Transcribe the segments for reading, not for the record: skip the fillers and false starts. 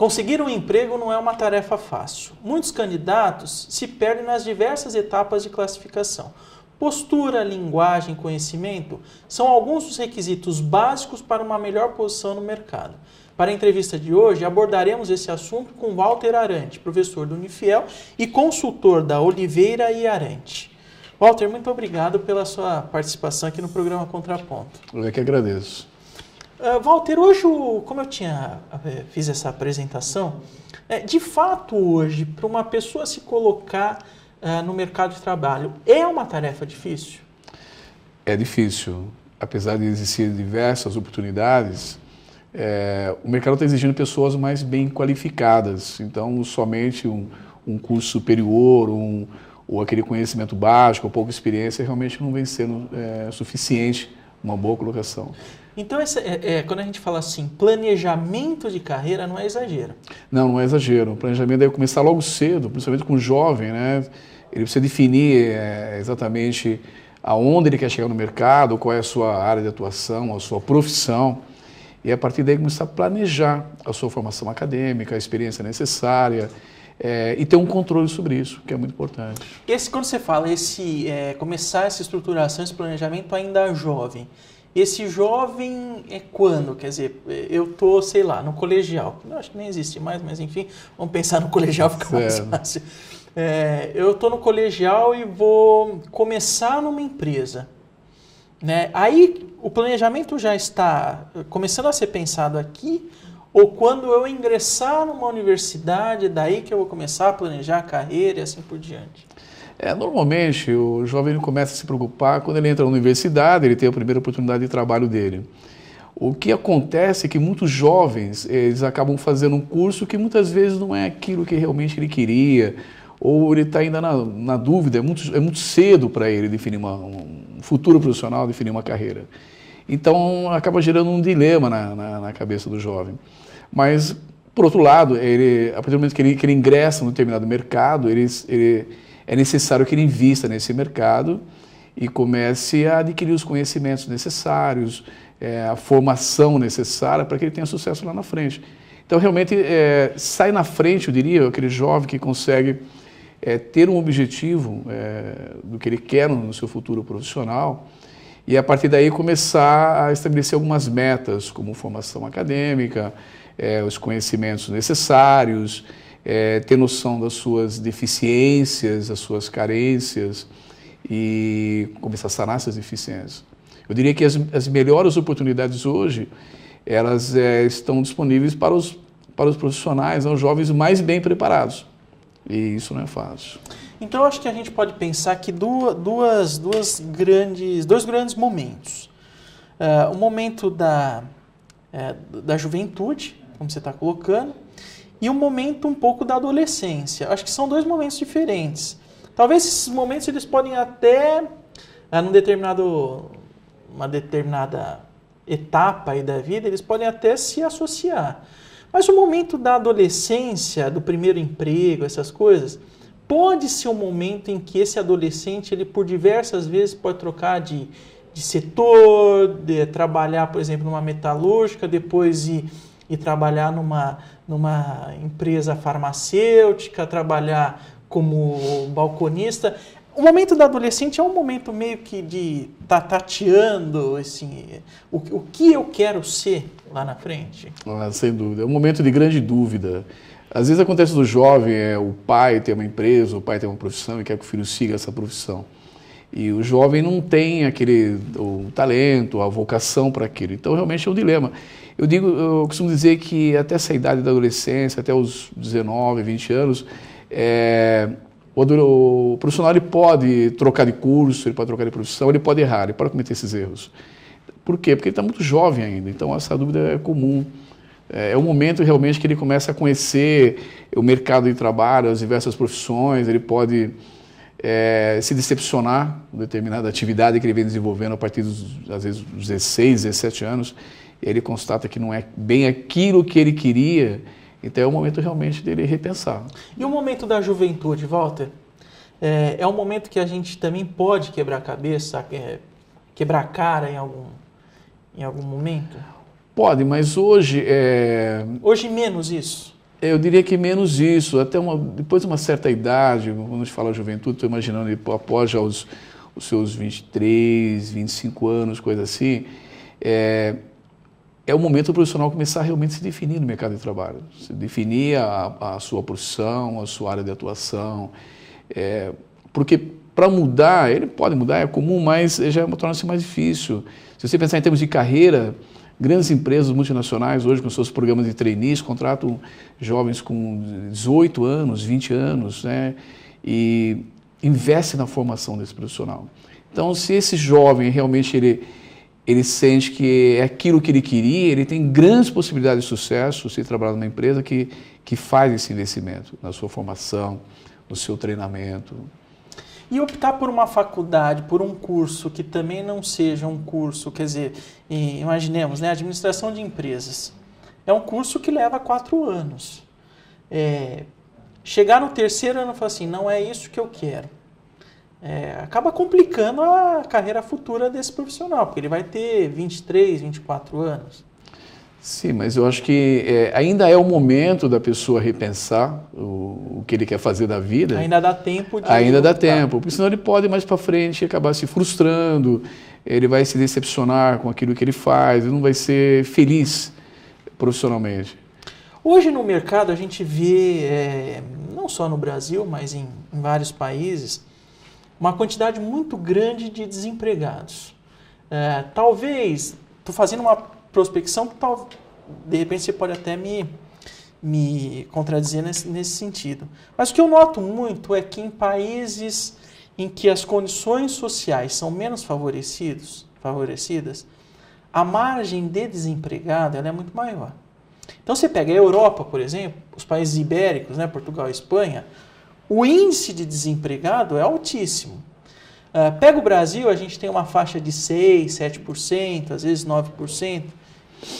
Conseguir um emprego não é uma tarefa fácil. Muitos candidatos se perdem nas diversas etapas de classificação. Postura, linguagem, conhecimento são alguns dos requisitos básicos para uma melhor posição no mercado. Para a entrevista de hoje, abordaremos esse assunto com Walter Arantes, professor do Unifiel e consultor da Oliveira e Arantes. Walter, muito obrigado pela sua participação aqui no programa Contraponto. Eu é que agradeço. Walter, hoje, como eu fiz essa apresentação, de fato hoje, para uma pessoa se colocar no mercado de trabalho, é uma tarefa difícil? É difícil. Apesar de existir diversas oportunidades, o mercado está exigindo pessoas mais bem qualificadas. Então, somente um curso superior, ou aquele conhecimento básico, ou pouca experiência, realmente não vem sendo suficiente uma boa colocação. Então, quando a gente fala assim, planejamento de carreira, não é exagero? Não é exagero. O planejamento deve começar logo cedo, principalmente com o jovem, né? Ele precisa definir exatamente aonde ele quer chegar no mercado, qual é a sua área de atuação, a sua profissão, e a partir daí começar a planejar a sua formação acadêmica, a experiência necessária, e ter um controle sobre isso, que é muito importante. Quando você fala começar essa estruturação, esse planejamento ainda jovem, esse jovem é quando? Quer dizer, eu estou, sei lá, no colegial. Eu acho que nem existe mais, mas enfim, vamos pensar no colegial, fica mais fácil. Eu estou no colegial e vou começar numa empresa. Né? Aí o planejamento já está começando a ser pensado aqui, ou quando eu ingressar numa universidade, daí que eu vou começar a planejar a carreira e assim por diante? Normalmente, o jovem começa a se preocupar quando ele entra na universidade, ele tem a primeira oportunidade de trabalho dele. O que acontece é que muitos jovens, eles acabam fazendo um curso que muitas vezes não é aquilo que realmente ele queria, ou ele está ainda na dúvida, é muito cedo para ele definir um futuro profissional, definir uma carreira. Então, acaba gerando um dilema na cabeça do jovem. Mas, por outro lado, a partir do momento que ele ingressa num determinado mercado, é necessário que ele invista nesse mercado e comece a adquirir os conhecimentos necessários, a formação necessária para que ele tenha sucesso lá na frente. Então, realmente, sai na frente, eu diria, aquele jovem que consegue ter um objetivo do que ele quer no seu futuro profissional e, a partir daí, começar a estabelecer algumas metas, como formação acadêmica, os conhecimentos necessários, ter noção das suas deficiências, das suas carências e começar a sanar essas deficiências. Eu diria que as melhores oportunidades hoje, elas estão disponíveis para os profissionais, os jovens mais bem preparados. E isso não é fácil. Então, eu acho que a gente pode pensar que dois grandes momentos. O momento da juventude, como você está colocando, e um momento um pouco da adolescência. Acho que são dois momentos diferentes. Talvez esses momentos eles podem até, uma determinada etapa aí da vida, eles podem até se associar. Mas o momento da adolescência, do primeiro emprego, essas coisas, pode ser um momento em que esse adolescente, ele por diversas vezes pode trocar de setor, de trabalhar, por exemplo, numa metalúrgica, depois ir trabalhar numa empresa farmacêutica, trabalhar como balconista. O momento da adolescente é um momento meio que de tateando, assim, o que eu quero ser lá na frente? Sem dúvida. É um momento de grande dúvida. Às vezes acontece do jovem, o pai tem uma empresa, o pai tem uma profissão e quer que o filho siga essa profissão. E o jovem não tem o talento, a vocação para aquilo. Então, realmente é um dilema. Eu costumo dizer que até essa idade da adolescência, até os 19, 20 anos, o profissional ele pode trocar de curso, ele pode trocar de profissão, ele pode errar, ele pode cometer esses erros. Por quê? Porque ele está muito jovem ainda, então essa dúvida é comum. É um momento realmente que ele começa a conhecer o mercado de trabalho, as diversas profissões, ele pode se decepcionar com determinada atividade que ele vem desenvolvendo a partir às vezes, dos 16, 17 anos, e ele constata que não é bem aquilo que ele queria, então é o momento realmente dele repensar. E o momento da juventude, Walter? É um momento que a gente também pode quebrar a cabeça, quebrar a cara em algum momento? Pode, mas hoje... Hoje menos isso? Eu diria que menos isso, depois de uma certa idade, quando a gente fala juventude, estou imaginando após já os seus 23, 25 anos, coisa assim, é o momento do profissional começar a realmente se definir no mercado de trabalho, se definir a sua profissão, a sua área de atuação, porque para mudar, ele pode mudar, é comum, mas já torna-se mais difícil. Se você pensar em termos de carreira, grandes empresas multinacionais hoje com seus programas de trainees contratam jovens com 18 anos, 20 anos, né, e investe na formação desse profissional. Então, se esse jovem realmente ele sente que é aquilo que ele queria, ele tem grandes possibilidades de sucesso se trabalhar numa empresa que faz esse investimento na sua formação, no seu treinamento. E optar por uma faculdade, por um curso que também não seja um curso, quer dizer, imaginemos, né, administração de empresas. É um curso que leva 4 anos. Chegar no 3º ano e falar assim, não é isso que eu quero. Acaba complicando a carreira futura desse profissional, porque ele vai ter 23, 24 anos. Sim, mas eu acho que ainda é o momento da pessoa repensar o que ele quer fazer da vida. Ainda dá tempo de... Ainda dá tempo, porque senão ele pode mais para frente acabar se frustrando, ele vai se decepcionar com aquilo que ele faz, ele não vai ser feliz profissionalmente. Hoje no mercado a gente vê, não só no Brasil, mas em vários países, uma quantidade muito grande de desempregados. Talvez, estou fazendo uma prospecção que de repente você pode até me contradizer nesse sentido. Mas o que eu noto muito é que em países em que as condições sociais são menos favorecidas, a margem de desempregado ela é muito maior. Então você pega a Europa, por exemplo, os países ibéricos, né, Portugal e Espanha, o índice de desempregado é altíssimo. Pega o Brasil, a gente tem uma faixa de 6%, 7%, às vezes 9%,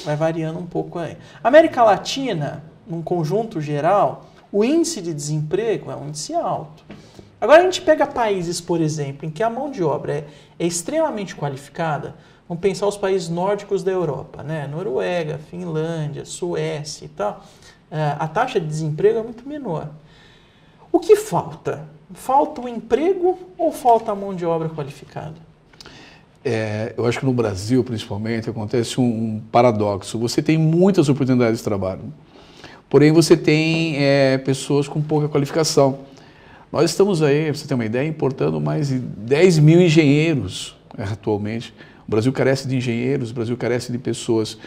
vai variando um pouco aí. América Latina, num conjunto geral, o índice de desemprego é um índice alto. Agora a gente pega países, por exemplo, em que a mão de obra é extremamente qualificada, vamos pensar os países nórdicos da Europa, né? Noruega, Finlândia, Suécia e tal, a taxa de desemprego é muito menor. O que falta? Falta o emprego ou falta a mão de obra qualificada? Eu acho que no Brasil, principalmente, acontece um paradoxo. Você tem muitas oportunidades de trabalho, porém você tem pessoas com pouca qualificação. Nós estamos aí, para você ter uma ideia, importando mais de 10 mil engenheiros atualmente. O Brasil carece de engenheiros, o Brasil carece de pessoas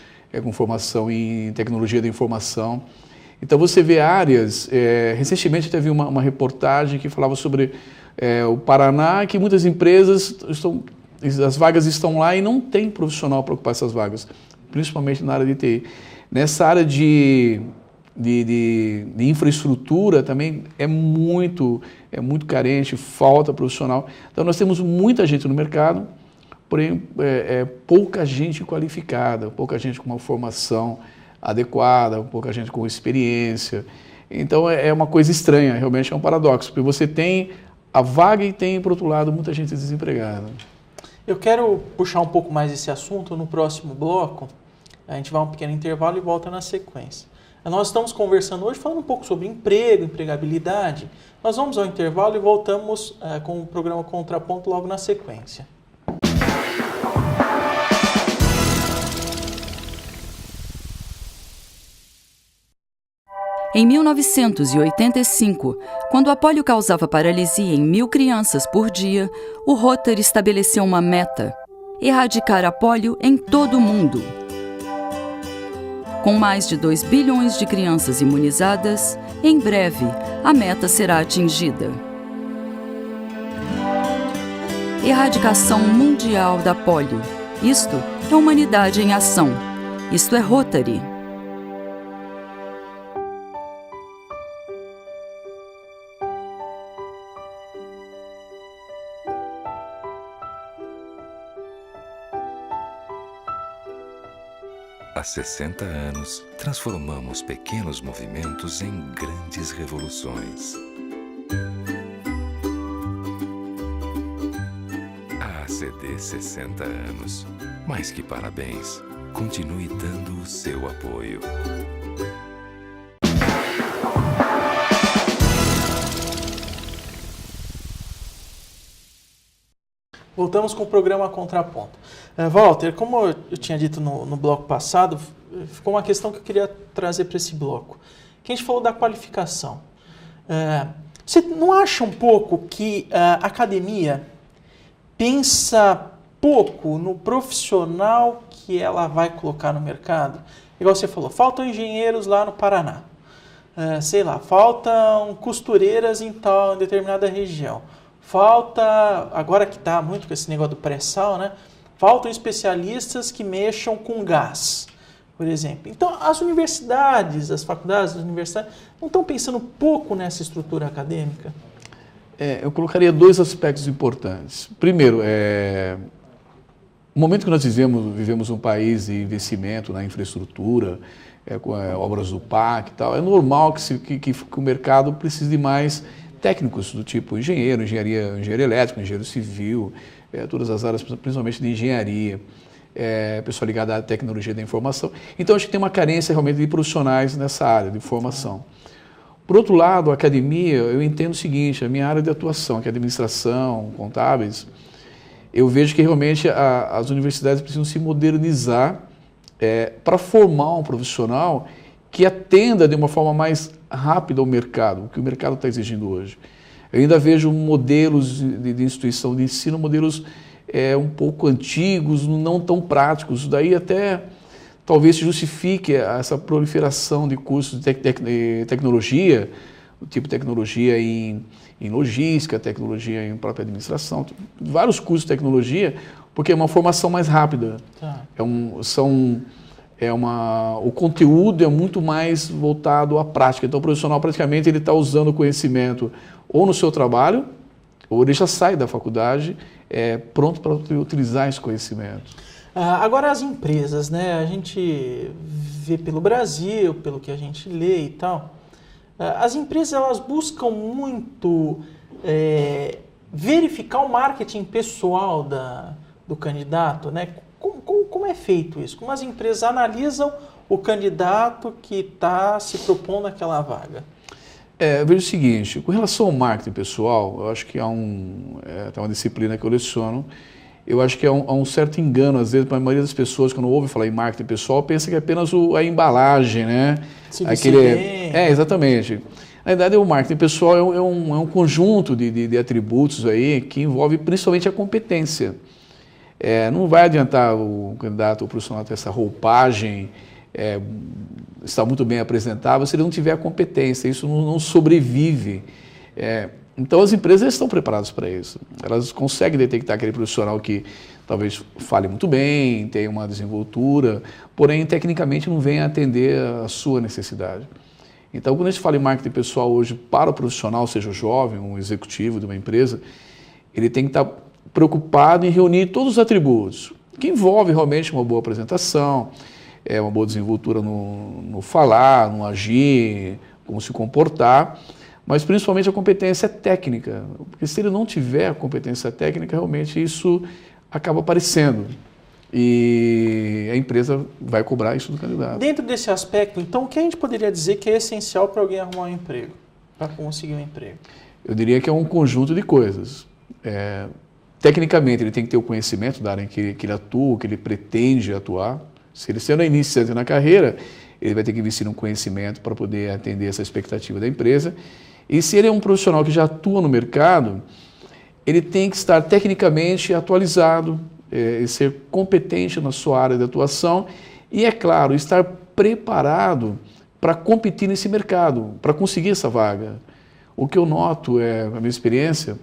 com formação em tecnologia da informação. Então você vê áreas, recentemente teve uma reportagem que falava sobre o Paraná, que muitas empresas as vagas estão lá e não tem profissional para ocupar essas vagas, principalmente na área de TI. Nessa área de infraestrutura também é muito carente, falta profissional. Então nós temos muita gente no mercado, porém pouca gente qualificada, pouca gente com uma formação adequada, pouca gente com experiência. Então é uma coisa estranha, realmente é um paradoxo, porque você tem a vaga e tem, por outro lado, muita gente desempregada. Eu quero puxar um pouco mais esse assunto no próximo bloco. A gente vai a um pequeno intervalo e volta na sequência. Nós estamos conversando hoje, falando um pouco sobre emprego, empregabilidade. Nós vamos ao intervalo e voltamos com o programa Contraponto logo na sequência. Em 1985, quando a polio causava paralisia em 1.000 crianças por dia, o Rotary estabeleceu uma meta: erradicar a polio em todo o mundo. Com mais de 2 bilhões de crianças imunizadas, em breve a meta será atingida. Erradicação mundial da polio. Isto é humanidade em ação. Isto é Rotary. Há 60 anos, transformamos pequenos movimentos em grandes revoluções. A ACD 60 anos. Mais que parabéns. Continue dando o seu apoio. Voltamos com o programa Contraponto. Walter, como eu tinha dito no bloco passado, ficou uma questão que eu queria trazer para esse bloco. Que a gente falou da qualificação. Você não acha um pouco que a academia pensa pouco no profissional que ela vai colocar no mercado? Igual você falou, faltam engenheiros lá no Paraná. Sei lá, faltam costureiras em determinada região. Falta, agora que está muito com esse negócio do pré-sal, né? Faltam especialistas que mexam com gás, por exemplo. Então, as universidades, as faculdades, as universidades, não estão pensando pouco nessa estrutura acadêmica? Eu colocaria dois aspectos importantes. Primeiro, no momento que nós vivemos um país de investimento na infraestrutura, com obras do PAC e tal, é normal que o mercado precise de mais técnicos do tipo engenharia elétrica, engenheiro civil, todas as áreas, principalmente de engenharia, pessoal ligado à tecnologia da informação. Então, acho que tem uma carência realmente de profissionais nessa área de formação. Por outro lado, a academia, eu entendo o seguinte, a minha área de atuação, que é administração, contábeis, eu vejo que realmente as universidades precisam se modernizar para formar um profissional que atenda de uma forma mais rápida ao mercado, o que o mercado está exigindo hoje. Eu ainda vejo modelos de instituição de ensino, modelos um pouco antigos, não tão práticos, daí até talvez se justifique essa proliferação de cursos de tecnologia, o tipo de tecnologia em logística, tecnologia em própria administração, vários cursos de tecnologia, porque é uma formação mais rápida. Tá. O conteúdo é muito mais voltado à prática. Então, o profissional praticamente ele está usando o conhecimento ou no seu trabalho, ou ele já sai da faculdade pronto para utilizar esse conhecimento. Agora, as empresas, né? A gente vê pelo Brasil, pelo que a gente lê e tal, as empresas elas buscam muito verificar o marketing pessoal do candidato, né? Como é feito isso? Como as empresas analisam o candidato que está se propondo àquela vaga? Eu vejo o seguinte, com relação ao marketing pessoal, eu acho que há uma disciplina que eu leciono, eu acho que há um certo engano, às vezes, para a maioria das pessoas, quando ouve falar em marketing pessoal, pensa que é apenas a embalagem, né? Exatamente. Na verdade, o marketing pessoal é um conjunto de atributos aí que envolve principalmente a competência. Não vai adiantar o candidato ou o profissional ter essa roupagem, estar muito bem apresentável, se ele não tiver a competência, isso não sobrevive. Então as empresas estão preparadas para isso, elas conseguem detectar aquele profissional que talvez fale muito bem, tenha uma desenvoltura, porém tecnicamente não venha atender a sua necessidade. Então quando a gente fala em marketing pessoal hoje para o profissional, seja jovem, um executivo de uma empresa, ele tem que estar preocupado em reunir todos os atributos, que envolve realmente uma boa apresentação, uma boa desenvoltura no falar, no agir, como se comportar, mas principalmente a competência técnica, porque se ele não tiver a competência técnica, realmente isso acaba aparecendo e a empresa vai cobrar isso do candidato. Dentro desse aspecto, então, o que a gente poderia dizer que é essencial para alguém arrumar um emprego, para conseguir um emprego? Eu diria que é um conjunto de coisas. Tecnicamente, ele tem que ter o conhecimento da área em que ele atua, que ele pretende atuar. Se ele sendo iniciante na carreira, ele vai ter que investir no conhecimento para poder atender essa expectativa da empresa. E se ele é um profissional que já atua no mercado, ele tem que estar tecnicamente atualizado, ser competente na sua área de atuação e, é claro, estar preparado para competir nesse mercado, para conseguir essa vaga. O que eu noto, a minha experiência,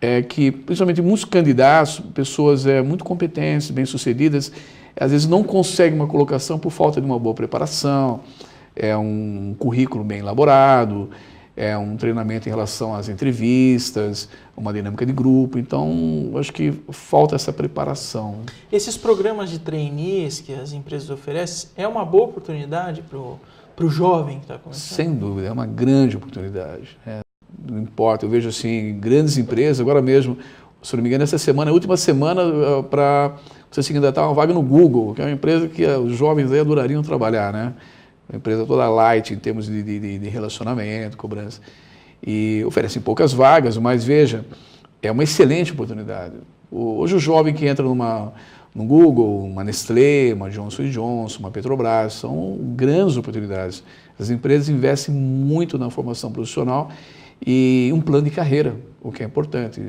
é que, principalmente muitos candidatos, pessoas muito competentes, bem-sucedidas, às vezes não conseguem uma colocação por falta de uma boa preparação, um currículo bem elaborado, um treinamento em relação às entrevistas, uma dinâmica de grupo. Então, acho que falta essa preparação. Esses programas de trainees que as empresas oferecem é uma boa oportunidade para o jovem que está começando? Sem dúvida, é uma grande oportunidade. Não importa, eu vejo assim, grandes empresas, agora mesmo, se não me engano, essa semana, a última semana para você se candidatar uma vaga no Google, que é uma empresa que os jovens aí adorariam trabalhar, né? Uma empresa toda light em termos de relacionamento, cobrança. E oferecem poucas vagas, mas veja, é uma excelente oportunidade. Hoje o jovem que entra no Google, uma Nestlé, uma Johnson & Johnson, uma Petrobras, são grandes oportunidades. As empresas investem muito na formação profissional e um plano de carreira, o que é importante.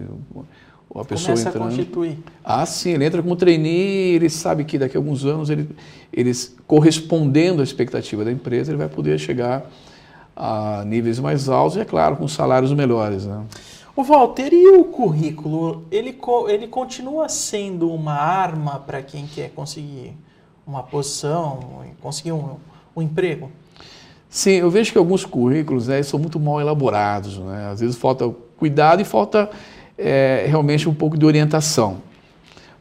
A pessoa começa entrando, a constituir. Sim, ele entra como trainee, ele sabe que daqui a alguns anos, ele correspondendo à expectativa da empresa, ele vai poder chegar a níveis mais altos e, é claro, com salários melhores, né? O Walter, e o currículo, ele continua sendo uma arma para quem quer conseguir uma posição, conseguir um emprego? Sim, eu vejo que alguns currículos, né, são muito mal elaborados, né? Às vezes falta cuidado e falta realmente um pouco de orientação.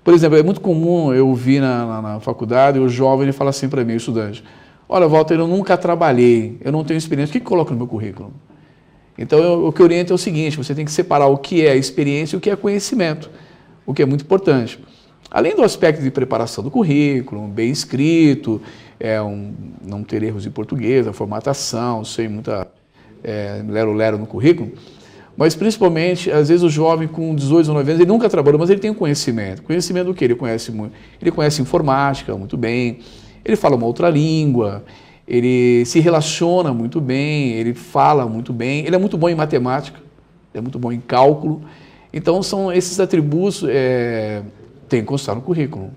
Por exemplo, é muito comum eu ouvir na faculdade o jovem ele fala assim para mim, o estudante: olha, Walter, eu nunca trabalhei, eu não tenho experiência, o que coloca no meu currículo? Então, o que eu oriento é o seguinte: você tem que separar o que é experiência e o que é conhecimento, o que é muito importante. Além do aspecto de preparação do currículo, bem escrito, não ter erros de português, a formatação, sem muita lero-lero no currículo, mas principalmente, às vezes o jovem com 18, 19 anos, ele nunca trabalhou, mas ele tem um conhecimento. Conhecimento do quê? Ele conhece informática muito bem, ele fala uma outra língua, ele se relaciona muito bem, ele fala muito bem, ele é muito bom em matemática, ele é muito bom em cálculo. Então, são esses atributos tem que constar no currículo.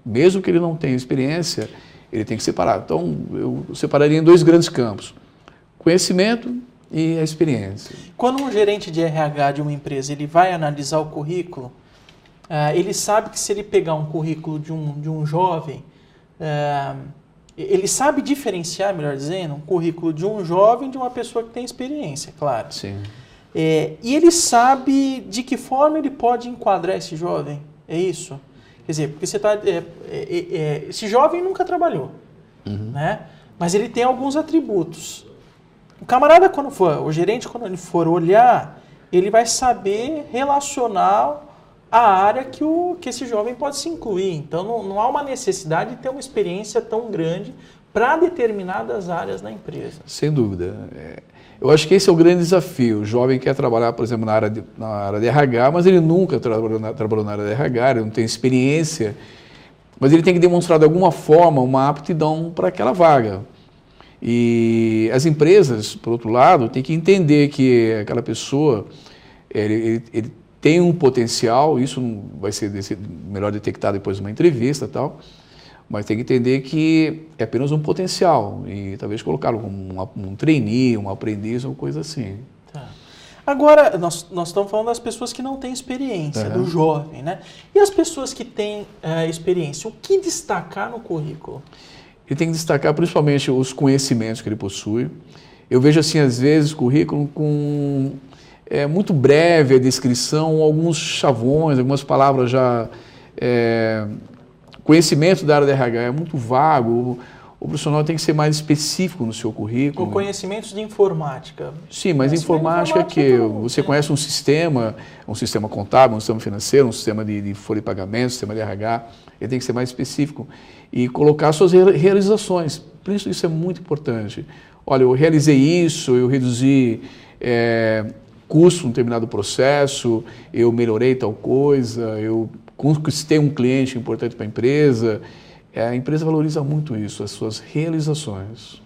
Mesmo que ele não tenha experiência, ele tem que separar. Então, eu separaria em 2 grandes campos: conhecimento e a experiência. Quando um gerente de RH de uma empresa ele vai analisar o currículo, ele sabe que se ele pegar um currículo de um jovem, ele sabe diferenciar, melhor dizendo, um currículo de um jovem de uma pessoa que tem experiência, claro. Sim. E ele sabe de que forma ele pode enquadrar esse jovem, é isso? Quer dizer, porque você tá, esse jovem nunca trabalhou, né? Mas ele tem alguns atributos. O camarada, o gerente, quando ele for olhar, ele vai saber relacionar a área que esse jovem pode se incluir. Então, não há uma necessidade de ter uma experiência tão grande para determinadas áreas na empresa. Sem dúvida. Eu acho que esse é o grande desafio. O jovem quer trabalhar, por exemplo, na área de RH, mas ele nunca trabalhou na área de RH, ele não tem experiência, mas ele tem que demonstrar de alguma forma uma aptidão para aquela vaga. E as empresas, por outro lado, têm que entender que aquela pessoa ele tem um potencial, isso vai ser melhor detectado depois de uma entrevista e tal, mas tem que entender que é apenas um potencial e talvez colocá-lo como um trainee, um aprendiz ou coisa assim. Tá. Agora, nós estamos falando das pessoas que não têm experiência, do jovem, né? E as pessoas que têm experiência, o que destacar no currículo? Ele tem que destacar principalmente os conhecimentos que ele possui. Eu vejo assim, às vezes, currículo com muito breve a descrição, alguns chavões, algumas palavras já... conhecimento da área de RH é muito vago, o profissional tem que ser mais específico no seu currículo. Com conhecimentos de informática. Sim, mas informática que você conhece um sistema contábil, um sistema financeiro, um sistema de folha de pagamento, um sistema de RH, ele tem que ser mais específico e colocar suas realizações. Por isso é muito importante. Olha, eu realizei isso, eu reduzi custo em um determinado processo, eu melhorei tal coisa, eu conquistei um cliente importante para a empresa. A empresa valoriza muito isso, as suas realizações.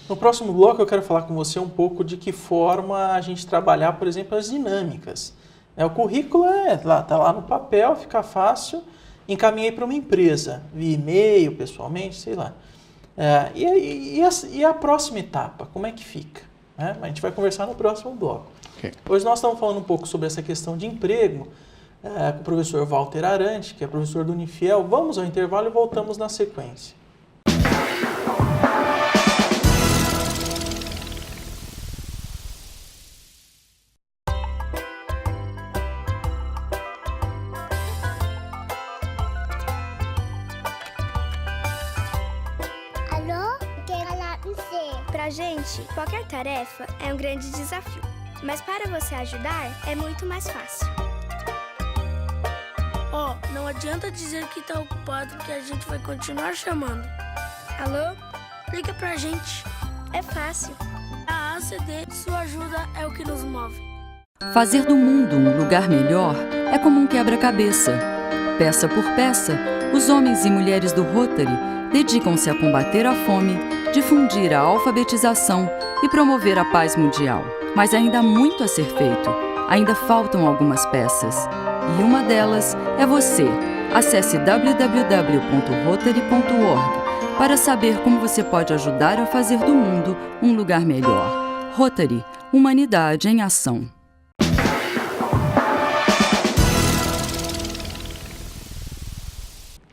No próximo bloco eu quero falar com você um pouco de que forma a gente trabalhar, por exemplo, as dinâmicas. O currículo está lá no papel, fica fácil, encaminhei para uma empresa, via e-mail, pessoalmente, sei lá. E a próxima etapa, como é que fica? A gente vai conversar no próximo bloco. Okay. Hoje nós estamos falando um pouco sobre essa questão de emprego, com o professor Walter Arante, que é professor do Unifiel. Vamos ao intervalo e voltamos na sequência. Alô? Quero falar com você. Pra gente, qualquer tarefa é um grande desafio. Mas para você ajudar, é muito mais fácil. Não adianta dizer que tá ocupado, que a gente vai continuar chamando. Alô? Liga pra gente. É fácil. A ACD, sua ajuda é o que nos move. Fazer do mundo um lugar melhor é como um quebra-cabeça. Peça por peça, os homens e mulheres do Rotary dedicam-se a combater a fome, difundir a alfabetização e promover a paz mundial. Mas ainda há muito a ser feito. Ainda faltam algumas peças. E uma delas é você. Acesse www.rotary.org para saber como você pode ajudar a fazer do mundo um lugar melhor. Rotary, Humanidade em Ação.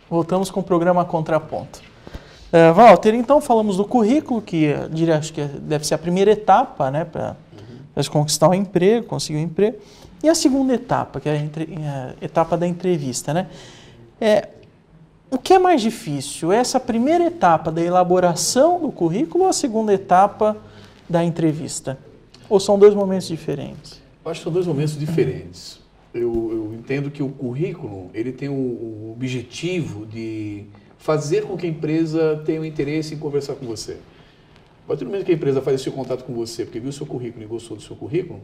Voltamos com o programa Contraponto. Walter, então falamos do currículo, que acho que deve ser a primeira etapa, né, para conquistar um emprego, conseguir um emprego. E a segunda etapa, que é a etapa da entrevista, né? O que é mais difícil? Essa primeira etapa da elaboração do currículo ou a segunda etapa da entrevista? Ou são dois momentos diferentes? Eu acho que são dois momentos diferentes. Eu entendo que o currículo ele tem o objetivo de fazer com que a empresa tenha um interesse em conversar com você. A partir do momento que a empresa faz esse contato com você, porque viu o seu currículo e gostou do seu currículo,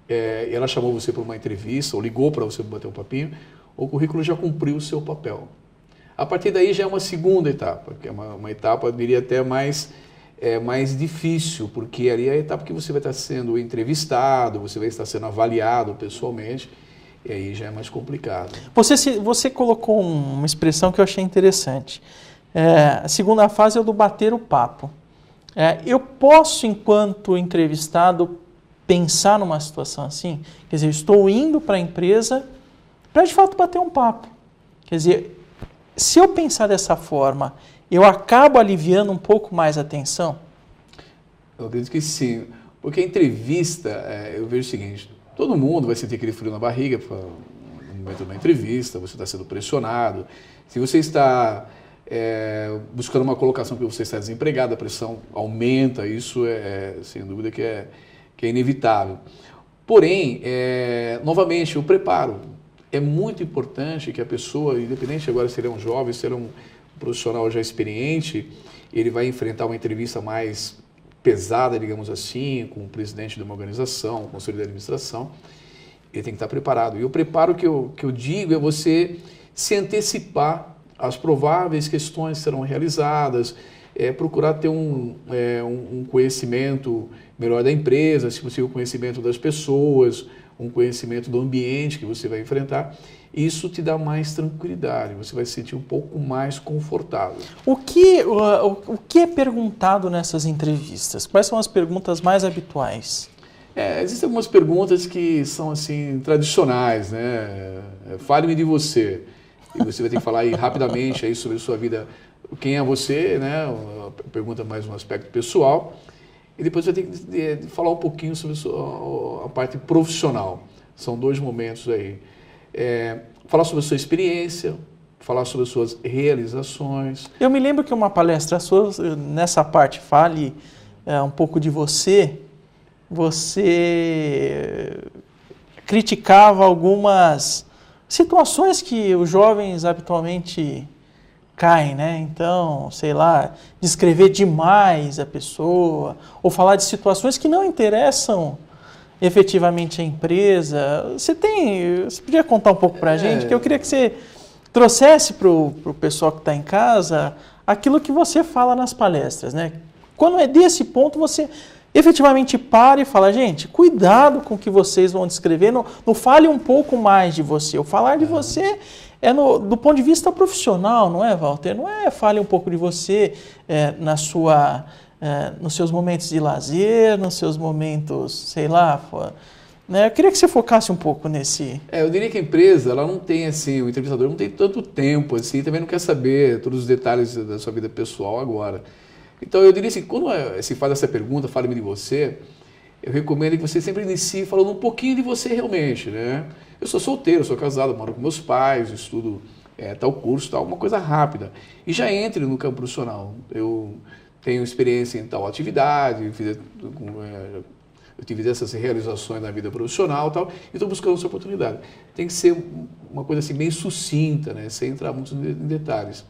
e ela chamou você para uma entrevista, ou ligou para você bater um papinho, o currículo já cumpriu o seu papel. A partir daí já é uma segunda etapa, que é uma etapa, eu diria até mais difícil, porque ali é a etapa que você vai estar sendo entrevistado, você vai estar sendo avaliado pessoalmente, e aí já é mais complicado. Você colocou uma expressão que eu achei interessante. A segunda fase é o do bater o papo. Eu posso, enquanto entrevistado, pensar numa situação assim? Quer dizer, eu estou indo para a empresa para, de fato, bater um papo. Quer dizer, se eu pensar dessa forma, eu acabo aliviando um pouco mais a tensão? Eu acredito que sim, porque a entrevista, eu vejo o seguinte, todo mundo vai sentir aquele frio na barriga no momento de uma entrevista, você está sendo pressionado. Se você está buscando uma colocação porque você está desempregado, a pressão aumenta, isso sem dúvida que é inevitável. Porém, novamente, o preparo. É muito importante que a pessoa, independente agora se ele é um jovem, se ele é um profissional já experiente, ele vai enfrentar uma entrevista mais pesada, digamos assim, com o presidente de uma organização, com o conselho de administração, ele tem que estar preparado. E o preparo que eu digo é você se antecipar às prováveis questões que serão realizadas, procurar ter um conhecimento melhor da empresa, se possível, conhecimento das pessoas, um conhecimento do ambiente que você vai enfrentar. Isso te dá mais tranquilidade, você vai se sentir um pouco mais confortável. O que é perguntado nessas entrevistas? Quais são as perguntas mais habituais? Existem algumas perguntas que são assim tradicionais, né? Fale-me de você. E você vai ter que falar aí rapidamente aí sobre a sua vida. Quem é você, né? Pergunta mais um aspecto pessoal. E depois vai ter que falar um pouquinho sobre a parte profissional. São dois momentos aí. Falar sobre a sua experiência, falar sobre as suas realizações. Eu me lembro que uma palestra sua, nessa parte, fale um pouco de você. Você criticava algumas situações que os jovens habitualmente caem, né? Então, sei lá, descrever demais a pessoa, ou falar de situações que não interessam efetivamente a empresa. Você podia contar um pouco para a gente, que eu queria que você trouxesse para o pessoal que está em casa aquilo que você fala nas palestras, né? Quando é desse ponto, você efetivamente para e fala, gente, cuidado com o que vocês vão descrever, não fale um pouco mais de você. O falar de você do ponto de vista profissional, não é, Walter? Não é fale um pouco de você nos seus momentos de lazer, nos seus momentos, sei lá, né? Eu queria que você focasse um pouco nesse... Eu diria que a empresa, ela não tem, assim, o entrevistador não tem tanto tempo, assim, também não quer saber todos os detalhes da sua vida pessoal agora. Então, eu diria assim, quando se faz essa pergunta, fale-me de você, eu recomendo que você sempre inicie falando um pouquinho de você realmente, né? Eu sou solteiro, sou casado, moro com meus pais, estudo tal curso, tal, uma coisa rápida. E já entre no campo profissional. Eu tenho experiência em tal atividade, eu tive essas realizações na vida profissional e tal, e estou buscando essa oportunidade. Tem que ser uma coisa assim bem sucinta, né? Sem entrar muito em detalhes.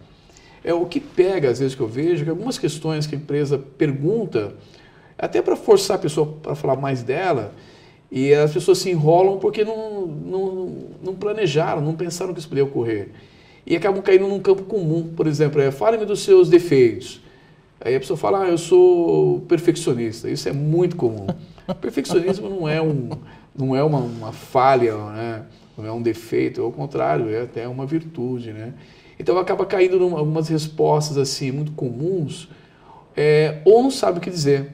O que pega, às vezes, que eu vejo, que algumas questões que a empresa pergunta, até para forçar a pessoa para falar mais dela, E as pessoas se enrolam porque não planejaram, não pensaram que isso poderia ocorrer. E acabam caindo num campo comum, por exemplo, fale-me dos seus defeitos. Aí a pessoa fala, eu sou perfeccionista. Isso é muito comum. Perfeccionismo não é uma falha, né? Não é um defeito, ao contrário, é até uma virtude, né? Então acaba caindo em algumas respostas assim muito comuns, ou não sabe o que dizer.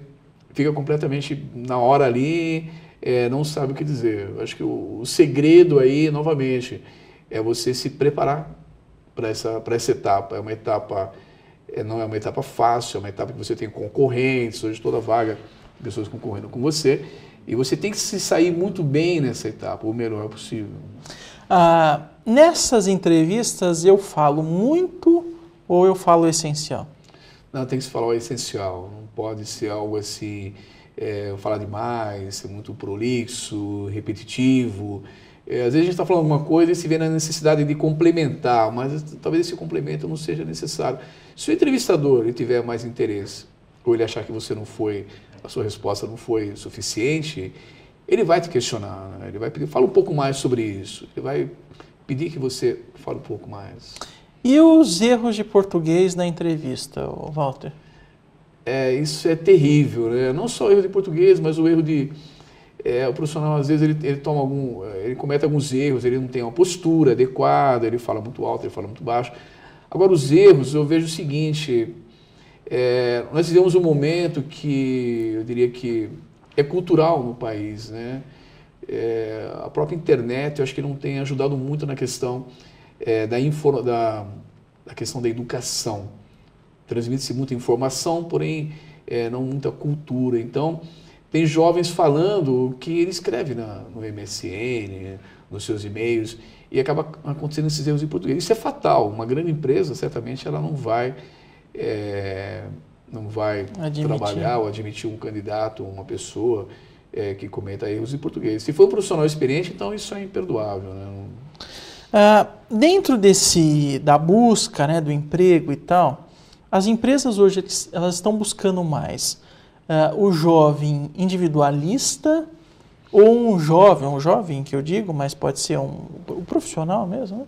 Fica completamente na hora ali, não sabe o que dizer. Eu acho que o segredo aí, novamente, é você se preparar para essa etapa. É uma etapa, não é uma etapa fácil, é uma etapa que você tem concorrentes, hoje toda vaga, pessoas concorrendo com você, e você tem que se sair muito bem nessa etapa, o melhor possível. Nessas entrevistas eu falo muito ou eu falo o essencial? Não, tem que se falar o essencial, não pode ser algo assim, falar demais, ser muito prolixo, repetitivo. Às vezes a gente está falando uma coisa e se vê na necessidade de complementar, mas talvez esse complemento não seja necessário. Se o entrevistador ele tiver mais interesse, ou ele achar que a sua resposta não foi suficiente, ele vai te questionar, né? Ele vai pedir, fala um pouco mais sobre isso, ele vai pedir que você fale um pouco mais. E os erros de português na entrevista, Walter? Isso é terrível, né? Não só o erro de português, mas o erro de... o profissional, às vezes, ele comete alguns erros, ele não tem uma postura adequada, ele fala muito alto, ele fala muito baixo. Agora, os erros, eu vejo o seguinte, nós vivemos um momento que, eu diria que é cultural no país, né? A própria internet, eu acho que não tem ajudado muito na questão da questão da educação. Transmite-se muita informação, porém não muita cultura. Então, tem jovens falando o que ele escreve no MSN, nos seus e-mails, e acaba acontecendo esses erros em português. Isso é fatal. Uma grande empresa, certamente, ela não vai trabalhar ou admitir um candidato, uma pessoa que cometa erros em português. Se for um profissional experiente, então isso é imperdoável, né? Dentro da busca, né, do emprego e tal, as empresas hoje elas estão buscando mais o jovem individualista ou um jovem que eu digo, mas pode ser um profissional mesmo, né?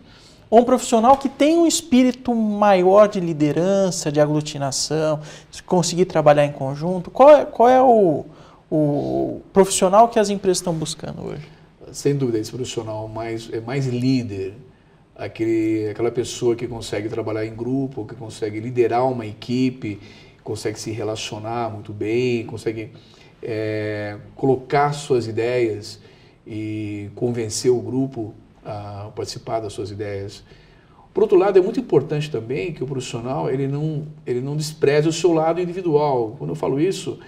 Ou um profissional que tem um espírito maior de liderança, de aglutinação, de conseguir trabalhar em conjunto. Qual é o profissional que as empresas estão buscando hoje? Sem dúvida, esse profissional mais líder, aquela pessoa que consegue trabalhar em grupo, que consegue liderar uma equipe, consegue se relacionar muito bem, consegue colocar suas ideias e convencer o grupo a participar das suas ideias. Por outro lado, é muito importante também que o profissional ele não despreze o seu lado individual. Quando eu falo isso,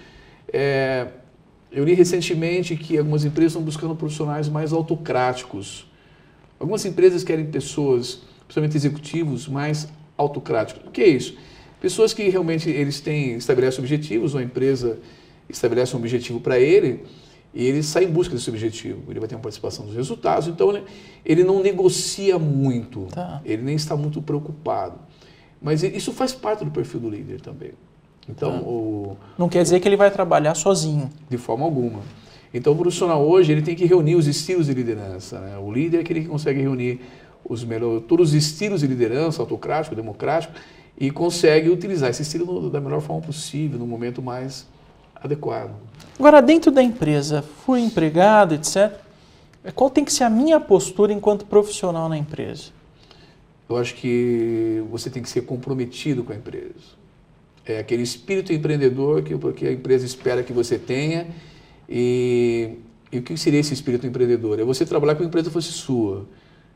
eu li recentemente que algumas empresas estão buscando profissionais mais autocráticos. Algumas empresas querem pessoas, principalmente executivos, mais autocráticos. O que é isso? Pessoas que realmente estabelecem objetivos, uma empresa estabelece um objetivo para ele e ele sai em busca desse objetivo. Ele vai ter uma participação dos resultados, então ele não negocia muito, ele nem está muito preocupado. Mas isso faz parte do perfil do líder também. Então, não quer dizer que ele vai trabalhar sozinho. De forma alguma. Então, o profissional hoje ele tem que reunir os estilos de liderança, né? O líder é aquele que consegue reunir todos os estilos de liderança, autocrático, democrático, e consegue utilizar esse estilo da melhor forma possível, no momento mais adequado. Agora, dentro da empresa, fui empregado, etc., qual tem que ser a minha postura enquanto profissional na empresa? Eu acho que você tem que ser comprometido com a empresa. É aquele espírito empreendedor que a empresa espera que você tenha. E o que seria esse espírito empreendedor? É você trabalhar como a empresa fosse sua.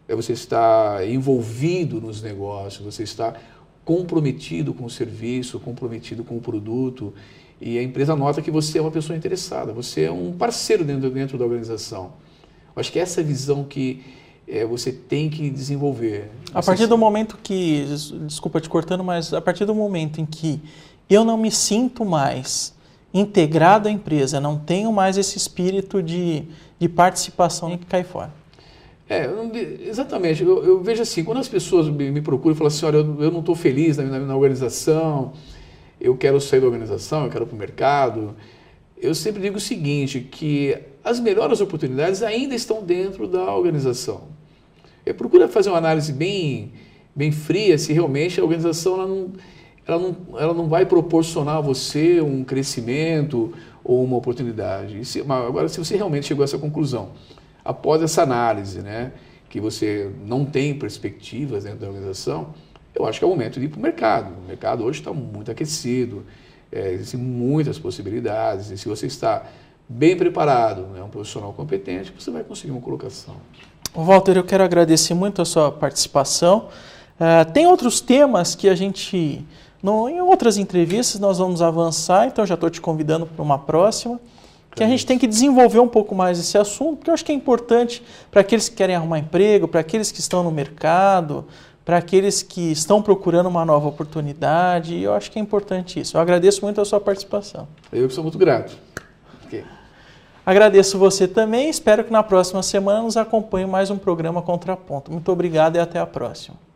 É você estar envolvido nos negócios, você estar comprometido com o serviço, comprometido com o produto. E a empresa nota que você é uma pessoa interessada, você é um parceiro dentro da organização. Eu acho que essa é a visão que você tem que desenvolver. A partir do momento que, desculpa te cortando, mas a partir do momento em que eu não me sinto mais integrado à empresa, não tenho mais esse espírito de participação, que cai fora. Exatamente. Eu vejo assim, quando as pessoas me procuram e falam assim, olha, eu não estou feliz na organização, eu quero sair da organização, eu quero ir para o mercado, eu sempre digo o seguinte, que as melhores oportunidades ainda estão dentro da organização. Procura fazer uma análise bem fria se realmente a organização ela não vai proporcionar a você um crescimento ou uma oportunidade. Agora, se você realmente chegou a essa conclusão, após essa análise, né, que você não tem perspectivas dentro da organização, eu acho que é o momento de ir para o mercado. O mercado hoje está muito aquecido, existem muitas possibilidades, e se você está bem preparado, né, um profissional competente, você vai conseguir uma colocação. Walter, eu quero agradecer muito a sua participação. Tem outros temas que a gente, em outras entrevistas, nós vamos avançar, então já estou te convidando para uma próxima, que a gente tem que desenvolver um pouco mais esse assunto, porque eu acho que é importante para aqueles que querem arrumar emprego, para aqueles que estão no mercado, para aqueles que estão procurando uma nova oportunidade, e eu acho que é importante isso. Eu agradeço muito a sua participação. Eu que sou muito grato. Okay. Agradeço você também, espero que na próxima semana nos acompanhe mais um programa Contraponto. Muito obrigado e até a próxima.